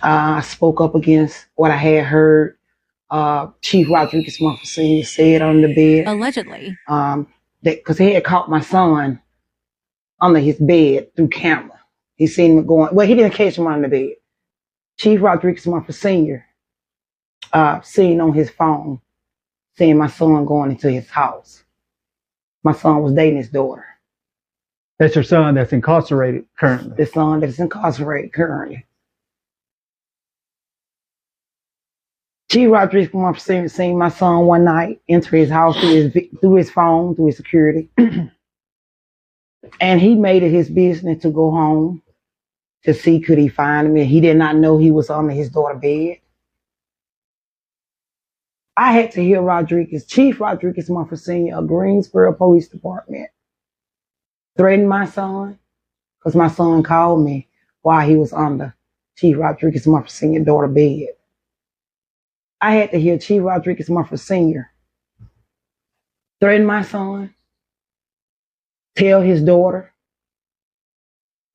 I spoke up against what I had heard Chief Rodriguez Mumford Sr. said on the bed. Allegedly. Because he had caught my son under his bed through camera. He seen him going, well, he didn't catch him under the bed. Chief Rodriguez Mumford Sr. Seen on his phone, seeing my son going into his house. My son was dating his daughter. That's your son that's incarcerated currently? The son that's incarcerated currently. Chief Rodriguez Mumford Sr. seen my son one night enter his house through his phone, through his security. And he made it his business to go home to see could he find him. And he did not know he was under his daughter's bed. I had to hear Chief Rodriguez Mumford Sr. of Greensboro Police Department threaten my son because my son called me while he was under Chief Rodriguez Mumford Sr.'s daughter's bed. I had to hear Chief Rodriguez Mumford Sr. threaten my son, tell his daughter.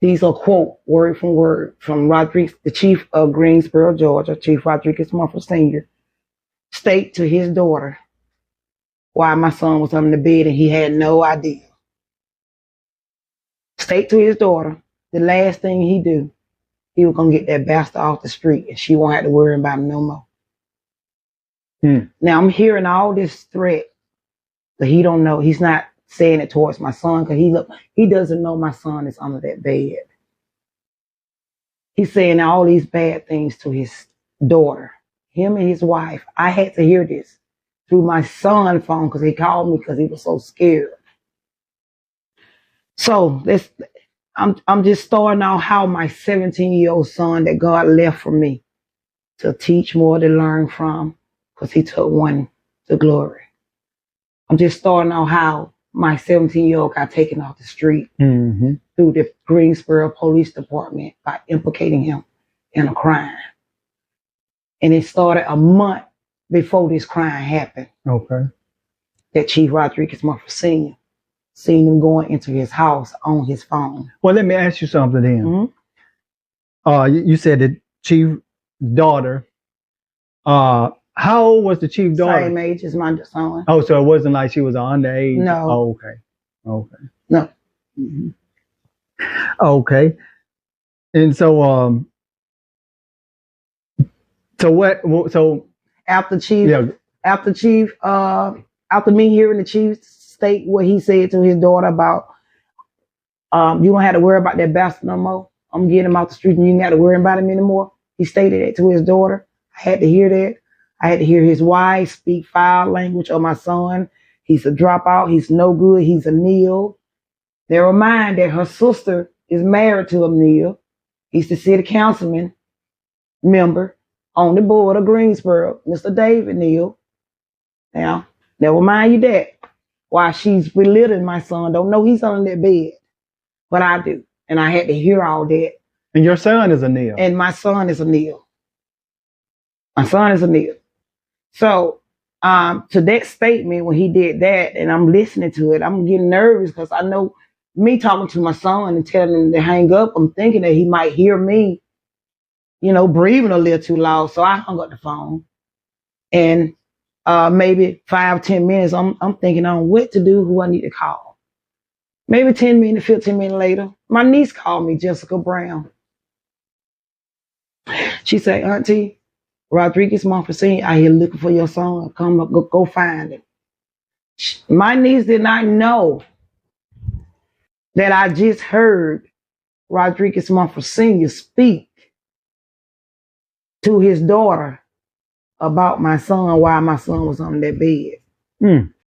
These are quote, word from word, from Rodriguez, the chief of Greensboro, Georgia, Chief Rodriguez Mumford Sr., state to his daughter why my son was under the bed and he had no idea. State to his daughter, the last thing he do, he was going to get that bastard off the street and she won't have to worry about him no more. Now I'm hearing all this threat, but he don't know. He's not saying it towards my son because he doesn't know my son is under that bed. He's saying all these bad things to his daughter, him and his wife. I had to hear this through my son's phone because he called me because he was so scared. So I'm just starting out how my 17-year-old son that God left for me to teach more, to learn from, because he took one to glory. I'm just starting out how my 17-year-old got taken off the street through the Greensboro Police Department by implicating him in a crime. And it started a month before this crime happened. Okay. That Chief Rodriguez Mumford Sr. seen him going into his house on his phone. Well, let me ask you something then. You said that Chief's daughter, how old was the Chief's daughter? Same age as my son. Oh, so it wasn't like she was underage? No. Oh, okay. Okay. No. Okay. And so, after me hearing the chief state what he said to his daughter about, you don't have to worry about that bastard no more. I'm getting him out the street and you don't have to worry about him anymore. He stated that to his daughter. I had to hear that. I had to hear his wife speak foul language of my son. He's a dropout. He's no good. He's a Neil. Never mind that her sister is married to a Neil. He's the city councilman member on the board of Greensboro, Mr. David Neal. Now, never mind you that. Why she's belittling my son. Don't know he's under that bed. But I do. And I had to hear all that. And your son is a Neal. And my son is a Neal. My son is a Neal. So, to that statement, when he did that, and I'm listening to it, I'm getting nervous because I know me talking to my son and telling him to hang up, I'm thinking that he might hear me, breathing a little too loud. So I hung up the phone. And maybe 5-10 minutes, I'm thinking on what to do, who I need to call. Maybe 10 minutes, 15 minutes later, my niece called me, Jessica Brown. She said, Auntie, Rodriguez Mumford Sr. out here looking for your son. Come up, go find him. My niece did not know that I just heard Rodriguez Mumford Sr. speak to his daughter about my son while my son was on that bed.